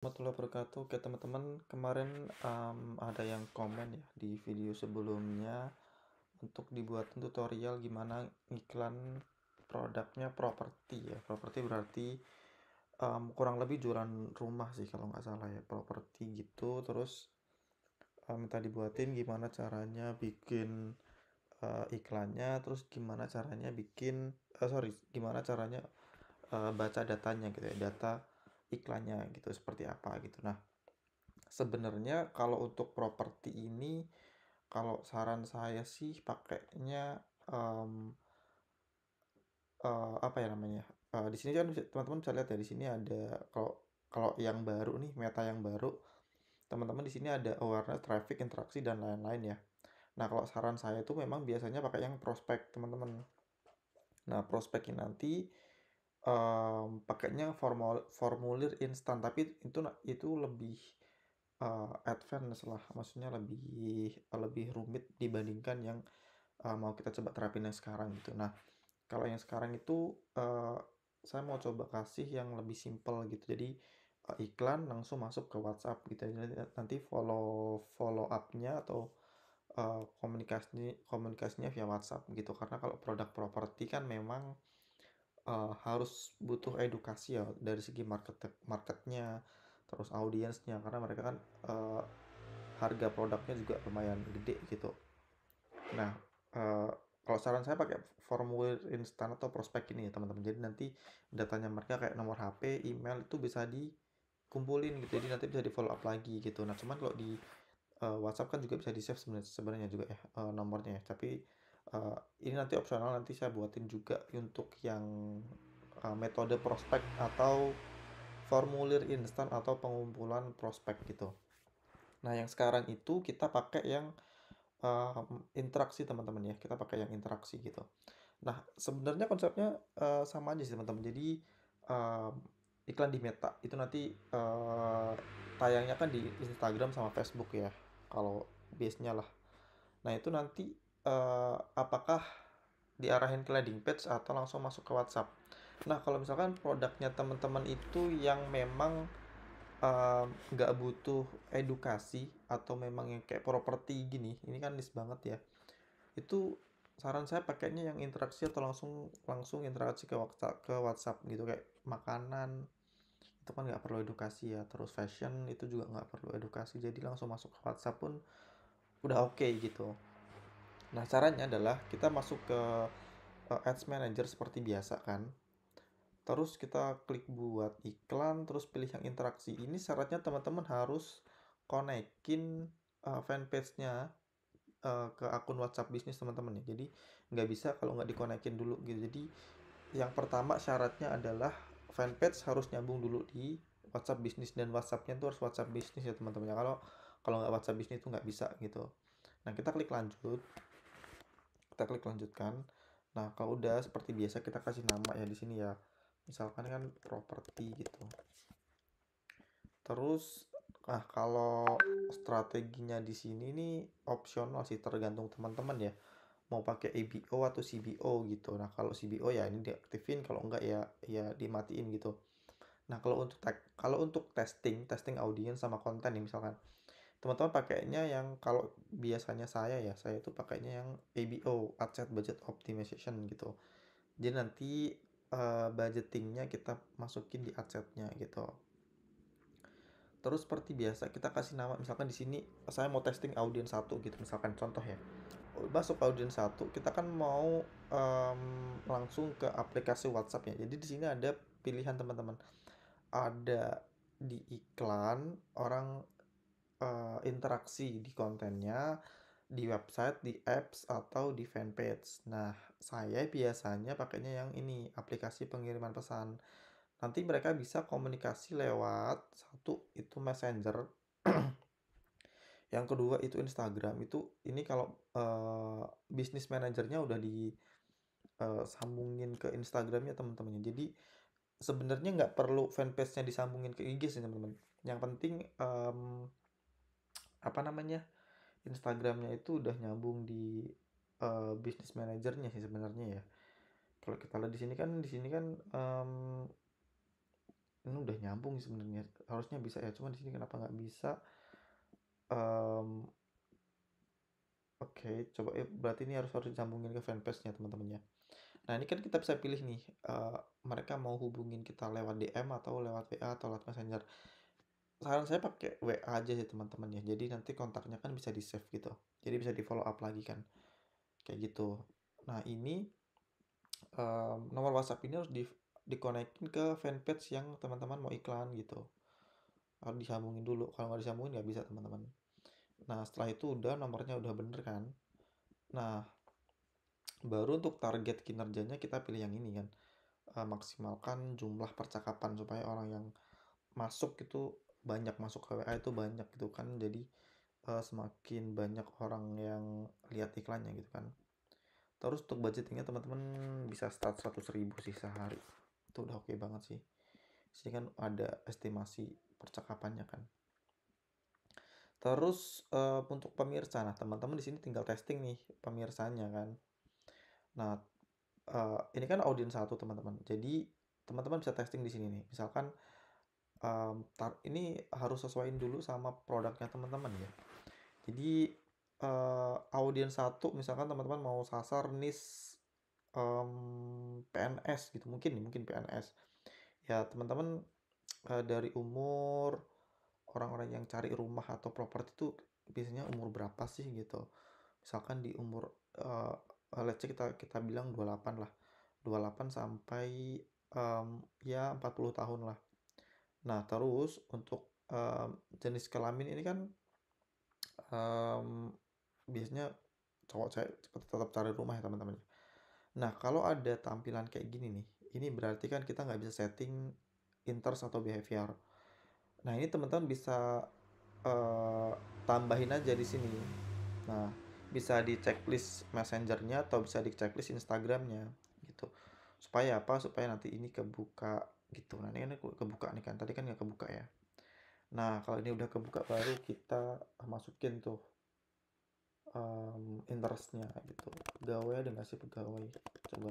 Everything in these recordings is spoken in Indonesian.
Warahmatullahi wabarakatuh. Oke teman-teman, kemarin ada yang komen ya di video sebelumnya untuk dibuatin tutorial gimana iklan produknya properti ya. Properti berarti kurang lebih jualan rumah sih kalau nggak salah ya, properti gitu. Terus minta dibuatin gimana caranya bikin iklannya, terus gimana caranya bikin gimana caranya baca datanya gitu ya, data iklannya gitu seperti apa gitu. Nah, sebenarnya kalau untuk properti ini, kalau saran saya sih pakainya apa ya namanya? Di sini kan teman-teman bisa lihat ya, di sini ada kalau kalau yang baru nih, meta yang baru, teman-teman di sini ada awareness, traffic, interaksi dan lain-lain ya. Nah, kalau saran saya itu memang biasanya pakai yang prospek, teman-teman. Nah, prospek ini nanti pakainya formulir instan, tapi itu lebih advance lah, maksudnya lebih lebih rumit dibandingkan yang mau kita coba terapin yang sekarang gitu. Nah, kalau yang sekarang itu saya mau coba kasih yang lebih simple gitu. Jadi iklan langsung masuk ke WhatsApp gitu. Jadi nanti follow follow up-nya atau komunikasinya via WhatsApp gitu. Karena kalau produk properti kan memang harus butuh edukasi ya dari segi marketnya, terus audiensnya, karena mereka kan harga produknya juga lumayan gede gitu. Nah, kalau saran saya pakai formulir instan atau prospek ini ya teman-teman. Jadi nanti datanya mereka kayak nomor HP, email itu bisa dikumpulin gitu. Jadi nanti bisa di follow up lagi gitu. Nah, cuman kalau di WhatsApp kan juga bisa di save sebenarnya juga ya nomornya ya. Tapi ini nanti opsional, nanti saya buatin juga untuk yang metode prospek atau formulir instan atau pengumpulan prospek gitu. Nah, yang sekarang itu kita pakai yang interaksi teman-teman ya, kita pakai yang interaksi gitu. Nah, sebenarnya konsepnya sama aja sih teman-teman. Jadi eee, iklan di Meta itu nanti tayangnya kan di Instagram sama Facebook ya, kalau base-nya lah. Nah, itu nanti apakah diarahin ke landing page atau langsung masuk ke WhatsApp. Nah, kalau misalkan produknya teman-teman itu yang memang nggak butuh edukasi atau memang yang kayak properti gini, ini kan niche banget ya. Itu saran saya pakainya yang interaksi atau langsung langsung interaksi ke WhatsApp gitu, kayak makanan itu kan nggak perlu edukasi ya, terus fashion itu juga nggak perlu edukasi, jadi langsung masuk ke WhatsApp pun udah oke gitu. Nah, caranya adalah kita masuk ke Ads Manager seperti biasa kan, terus kita klik buat iklan, terus pilih yang interaksi. Ini syaratnya teman-teman harus konekin fanpage-nya ke akun WhatsApp bisnis teman-teman ya. Jadi nggak bisa kalau nggak dikonekin dulu gitu. Jadi yang pertama syaratnya adalah fanpage harus nyambung dulu di WhatsApp bisnis, dan WhatsAppnya tuh harus WhatsApp bisnis ya teman-teman ya. Kalau kalau nggak WhatsApp bisnis itu nggak bisa gitu. Nah, kita klik lanjut, kita klik lanjutkan. Nah, kalau udah seperti biasa kita kasih nama ya di sini ya. Misalkan kan properti gitu. Terus, kalau strateginya di sini nih opsional sih, tergantung teman-teman ya. Mau pakai ABO atau CBO gitu. Nah, kalau CBO ya ini diaktifin, kalau enggak ya ya dimatiin gitu. Nah, kalau untuk testing audiens sama konten nih misalkan. Teman-teman pakainya yang, kalau biasanya saya itu pakainya yang ABO, Ad Set Budget Optimization gitu. Jadi nanti budgetingnya kita masukin di ad setnya gitu. Terus seperti biasa kita kasih nama, misalkan di sini saya mau testing audiens satu gitu, misalkan contoh ya. Masuk audiens satu, kita kan mau langsung ke aplikasi WhatsApp ya. Jadi di sini ada pilihan teman-teman. Ada di iklan, orang interaksi di kontennya, di website, di apps atau di fanpage. Nah, saya biasanya pakainya yang ini, aplikasi pengiriman pesan. Nanti mereka bisa komunikasi lewat satu itu Messenger, yang kedua itu Instagram. Ini kalau bisnis manajernya udah disambungin ke Instagramnya teman-temannya. Jadi sebenarnya nggak perlu fanpage-nya disambungin ke IG sih teman-teman. Yang penting apa namanya, Instagramnya itu udah nyambung di bisnis manajernya sih sebenarnya ya. Kalau kita lihat di sini kan Ini udah nyambung sebenarnya, harusnya bisa ya, cuma di sini kenapa nggak bisa? Mmm, oke, coba ya berarti ini harus harus disambungin ke fanpage-nya teman-teman ya. Nah, ini kan kita bisa pilih nih, mereka mau hubungin kita lewat DM atau lewat WA atau lewat Messenger. Saran saya pakai WA aja sih teman-teman ya, jadi nanti kontaknya kan bisa di-save gitu, jadi bisa di-follow up lagi kan, kayak gitu. Nah ini, nomor WhatsApp ini harus dikonekin ke fanpage yang teman-teman mau iklan gitu, harus disambungin dulu, kalau nggak disambungin nggak bisa teman-teman. Nah setelah itu udah nomornya udah bener kan, nah baru untuk target kinerjanya kita pilih yang ini kan, maksimalkan jumlah percakapan supaya orang yang masuk itu banyak, masuk ke WA itu banyak gitu kan, jadi semakin banyak orang yang lihat iklannya gitu kan. Terus untuk budgetingnya teman-teman bisa start 100.000 sih sehari, itu udah oke banget sih. Sini kan ada estimasi percakapannya kan. Terus untuk pemirsa, nah teman-teman di sini tinggal testing nih pemirsanya kan. Nah ini kan audiens satu teman-teman, jadi teman-teman bisa testing di sini nih. Misalkan ini harus sesuaiin dulu sama produknya teman-teman ya. Jadi audiens satu misalkan teman-teman mau sasar niche PNS gitu mungkin nih, mungkin PNS. Ya teman-teman dari umur orang-orang yang cari rumah atau properti itu biasanya umur berapa sih gitu. Misalkan di umur let's say kita kita bilang 28 lah. 28 sampai ya 40 tahun lah. Nah, terus untuk jenis kelamin ini kan em, biasanya cowok cewek tetap cari rumah ya teman-teman. Nah, kalau ada tampilan kayak gini nih, ini berarti kan kita nggak bisa setting interest atau behavior. Nah, ini teman-teman bisa eh, tambahin aja di sini. Nah, bisa di checklist messengernya atau bisa di checklist Instagramnya gitu. Supaya apa? Supaya nanti ini kebuka gitu. Nah, ini kan kebuka nih kan. Tadi kan nggak kebuka ya. Nah, kalau ini udah kebuka baru kita masukin tuh interestnya gitu. Pegawai ada nggak sih pegawai? Coba.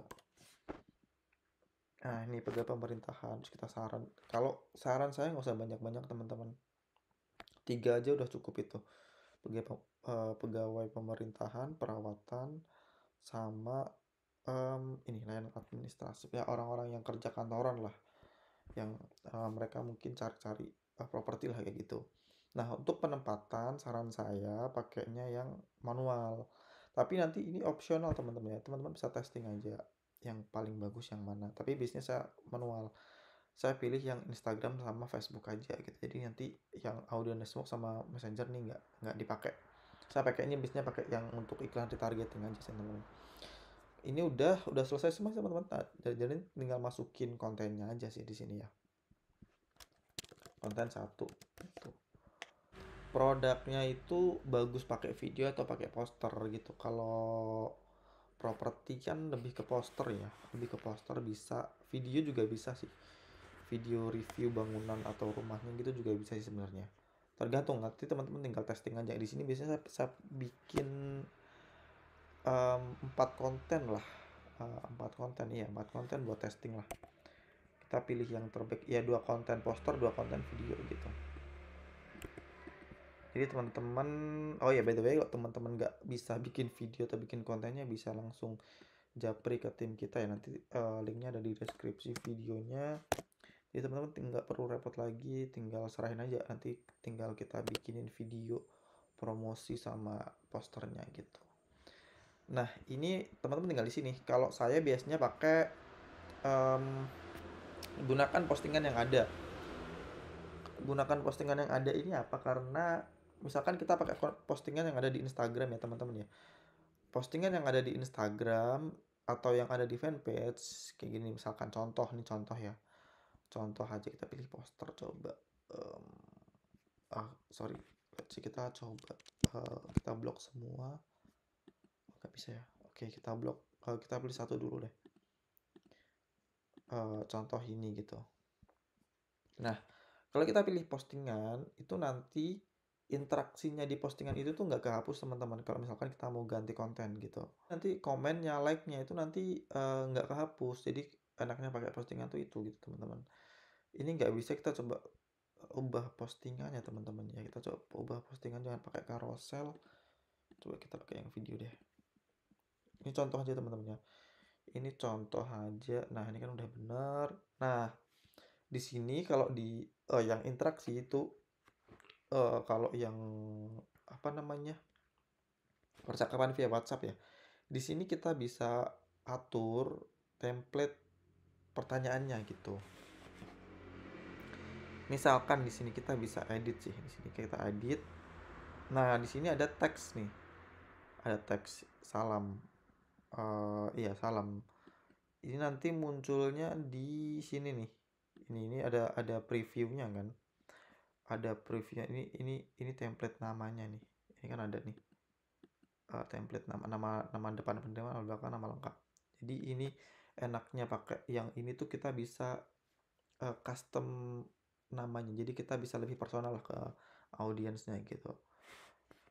Nah, ini pegawai pemerintahan. Terus kita saran. Kalau saran saya nggak usah banyak-banyak teman-teman. 3 aja udah cukup itu. Pegawai pemerintahan, perawatan, sama ini layanan administrasi. Ya orang-orang yang kerja kantoran lah. Yang mereka mungkin cari-cari properti lah kayak gitu. Nah, untuk penempatan saran saya pakainya yang manual. Tapi nanti ini opsional teman-teman ya. Teman-teman bisa testing aja yang paling bagus yang mana. Tapi biasanya saya manual. Saya pilih yang Instagram sama Facebook aja gitu. Jadi nanti yang audio network sama Messenger nih nggak dipakai. Saya pakainya biasanya pakai yang untuk iklan retargeting aja sih teman-teman. Ini udah selesai semua teman-teman. Nah, jadi tinggal masukin kontennya aja sih di sini ya. Konten satu. Tuh. Produknya itu bagus pakai video atau pakai poster gitu. Kalau properti kan lebih ke poster ya, lebih ke poster bisa, video juga bisa sih. Video review bangunan atau rumahnya gitu juga bisa sih sebenarnya. Tergantung nanti teman-teman tinggal testing aja. Di sini biasanya saya bikin 4 konten lah. 4 konten iya, 4 konten buat testing lah. Kita pilih yang terbaik ya, 2 konten poster, 2 konten video gitu. Jadi teman-teman, oh ya by the way, kalau teman-teman nggak bisa bikin video atau bikin kontennya bisa langsung japri ke tim kita ya, nanti linknya ada di deskripsi videonya. Jadi teman-teman nggak perlu repot lagi, tinggal serahin aja, nanti tinggal kita bikinin video promosi sama posternya gitu. Nah ini teman-teman tinggal di sini. Kalau saya biasanya pakai em, gunakan postingan yang ada. Gunakan postingan yang ada ini apa? Karena misalkan kita pakai postingan yang ada di Instagram ya teman-teman ya. Postingan yang ada di Instagram atau yang ada di fanpage kayak gini, misalkan contoh nih, contoh ya. Contoh aja kita pilih poster coba. Em, sorry, kita coba kita blok semua. Nggak bisa ya. Oke, kita blok. Kita pilih satu dulu deh. Contoh ini gitu. Nah, kalau kita pilih postingan, itu nanti interaksinya di postingan itu tuh nggak kehapus teman-teman. Kalau misalkan kita mau ganti konten gitu. Nanti komennya, like-nya itu nanti nggak kehapus. Jadi enaknya pakai postingan tuh itu gitu teman-teman. Ini nggak bisa kita coba ubah postingannya teman-teman ya. Kita coba ubah postingan jangan pakai carousel. Coba kita pakai yang video deh. Ini contoh aja teman-teman ya. Ini contoh aja. Nah, ini kan udah bener. Nah, di sini kalau di yang interaksi itu kalau yang apa namanya? Percakapan via WhatsApp ya. Di sini kita bisa atur template pertanyaannya gitu. Misalkan di sini kita bisa edit sih. Di sini kita edit. Nah, di sini ada teks nih. Ada teks salam. Iya, salam. Ini nanti munculnya di sini nih. Ini ada previewnya kan. Ada previewnya ini template namanya nih. Ini kan ada nih. Template nama depan nama belakang nama lengkap. Jadi ini enaknya pakai yang ini tuh kita bisa custom namanya. Jadi kita bisa lebih personal ke audiensnya gitu.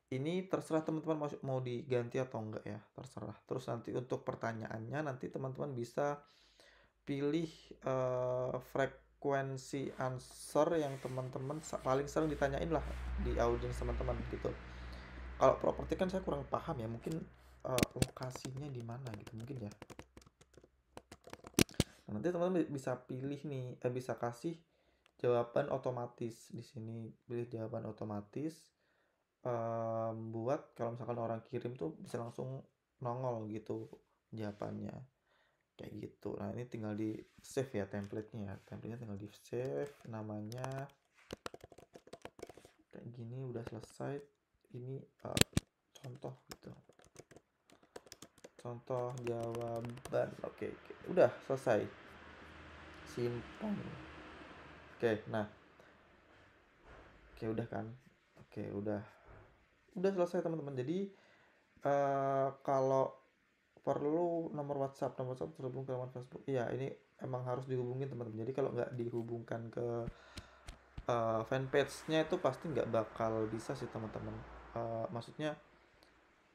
Ini terserah teman-teman mau diganti atau enggak ya, terserah. Terus nanti untuk pertanyaannya nanti teman-teman bisa pilih frekuensi answer yang teman-teman paling sering ditanyain lah di audiens teman-teman gitu. Kalau properti kan saya kurang paham ya, mungkin lokasinya di mana gitu mungkin ya. Nah, nanti teman-teman bisa pilih nih, bisa kasih jawaban otomatis di sini. Pilih jawaban otomatis buat kalau misalkan orang kirim tuh bisa langsung nongol gitu jawabannya kayak gitu. Nah, ini tinggal di save ya templatenya. Templatenya tinggal di save namanya kayak gini udah selesai. Ini contoh gitu. Contoh jawaban. Oke. Udah selesai. Simpan. Oke, nah. Oke, udah kan? Oke, udah. Udah selesai teman-teman. Jadi kalau perlu nomor WhatsApp terhubung ke nomor Facebook. Iya, ini emang harus dihubungin teman-teman. Jadi kalau nggak dihubungkan ke fanpage-nya itu pasti nggak bakal bisa sih teman-teman. Maksudnya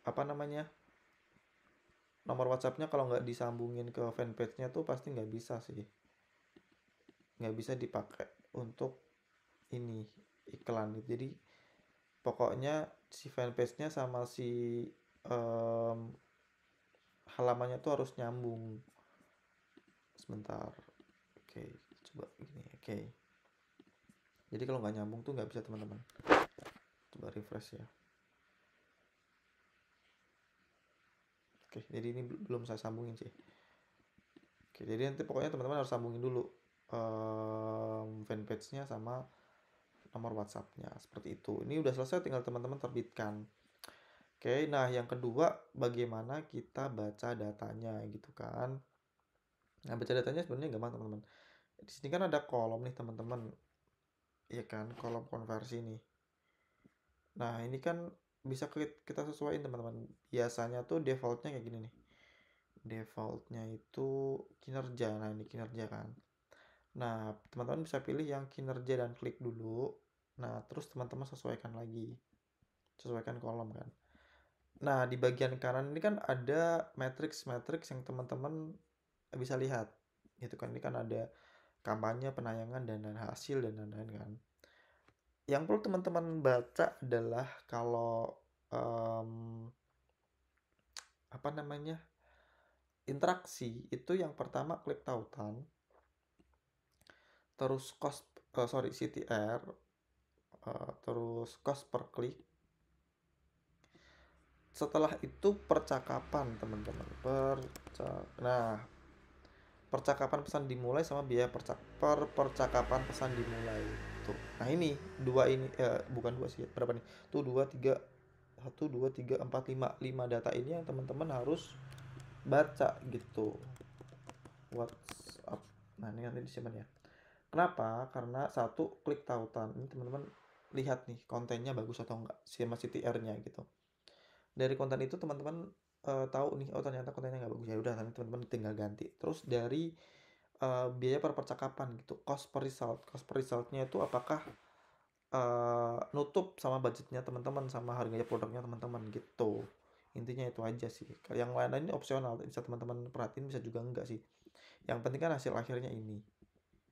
apa namanya? Nomor WhatsApp-nya kalau nggak disambungin ke fanpage-nya tuh pasti nggak bisa sih. Nggak bisa dipakai untuk ini iklan. Jadi pokoknya si fanpage-nya sama si um, halamannya tuh harus nyambung. Sebentar. Oke, coba gini. Oke. Jadi kalau nggak nyambung tuh nggak bisa teman-teman. Coba refresh ya. Oke, jadi ini belum saya sambungin sih. Oke, jadi nanti pokoknya teman-teman harus sambungin dulu fanpage-nya sama nomor WhatsApp-nya seperti itu. Ini udah selesai, tinggal teman-teman terbitkan. Oke, nah yang kedua bagaimana kita baca datanya gitu kan. Nah, baca datanya sebenarnya gampang teman-teman. Di sini kan ada kolom nih teman-teman. Iya kan, kolom konversi nih. Nah, ini kan bisa kita sesuaiin teman-teman. Biasanya tuh defaultnya kayak gini nih. Defaultnya itu kinerja. Nah, ini kinerja kan. Nah, teman-teman bisa pilih yang kinerja dan klik dulu. Nah, terus teman-teman sesuaikan lagi. Sesuaikan kolom kan. Nah, di bagian kanan ini kan ada matrix-matrix yang teman-teman bisa lihat. Gitu kan. Ini kan ada kampanye, penayangan, dan hasil, dan lain-lain kan. Yang perlu teman-teman baca adalah kalau apa namanya interaksi itu yang pertama klik tautan, terus CTR, terus cost per klik. Setelah itu percakapan teman-teman. Nah, percakapan pesan dimulai sama biaya percakapan pesan dimulai tuh. Nah, ini dua ini bukan dua sih, berapa nih tuh, 5 data ini yang teman-teman harus baca gitu. WhatsApp. Nah, ini nanti disimpan ya. Kenapa? Karena satu, klik tautan. Ini teman-teman lihat nih kontennya bagus atau enggak sama CTR-nya gitu. Dari konten itu teman-teman tahu nih, oh ternyata kontennya nggak bagus, ya udah nanti teman-teman tinggal ganti. Terus dari biaya per percakapan gitu, cost per resultnya itu apakah nutup sama budgetnya teman-teman, sama harganya produknya teman-teman gitu. Intinya itu aja sih. Yang lain-lain ini opsional, bisa teman-teman perhatiin, bisa juga enggak sih. Yang penting kan hasil akhirnya ini.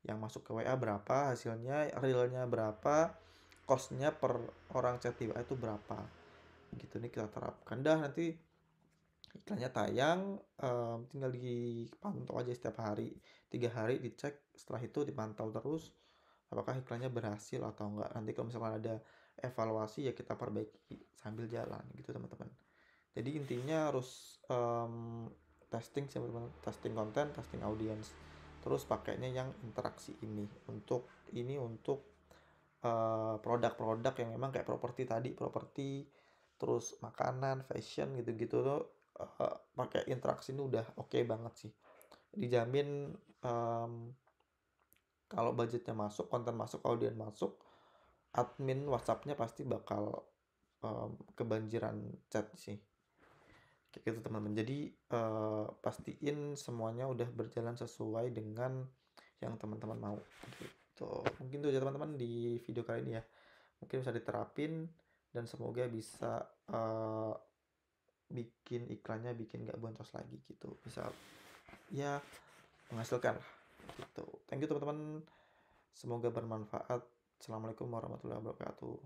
yang masuk ke WA berapa, hasilnya realnya berapa, cost-nya per orang chat di WA itu berapa. Gitu nih kita terapkan. Dah nanti iklannya tayang, tinggal dipantau aja setiap hari, 3 hari dicek, setelah itu dipantau terus apakah iklannya berhasil atau enggak. Nanti kalau misalkan ada evaluasi ya kita perbaiki sambil jalan gitu teman-teman. Jadi intinya harus testing sih teman-teman, testing konten, testing audience. Terus pakainya yang interaksi untuk produk-produk yang memang kayak properti tadi, properti terus makanan, fashion gitu-gitu tuh pakai interaksi ini udah oke banget sih. Dijamin em, kalau budgetnya masuk, konten masuk, audiens masuk, admin WhatsApp-nya pasti bakal kebanjiran chat sih. Kayak gitu teman-teman. Jadi pastiin semuanya udah berjalan sesuai dengan yang teman-teman mau. Gitu. Mungkin itu aja teman-teman di video kali ini ya. Mungkin bisa diterapin dan semoga bisa bikin iklannya bikin nggak boncos lagi gitu. Bisa ya menghasilkan lah gitu. Thank you teman-teman. Semoga bermanfaat. Assalamualaikum warahmatullahi wabarakatuh.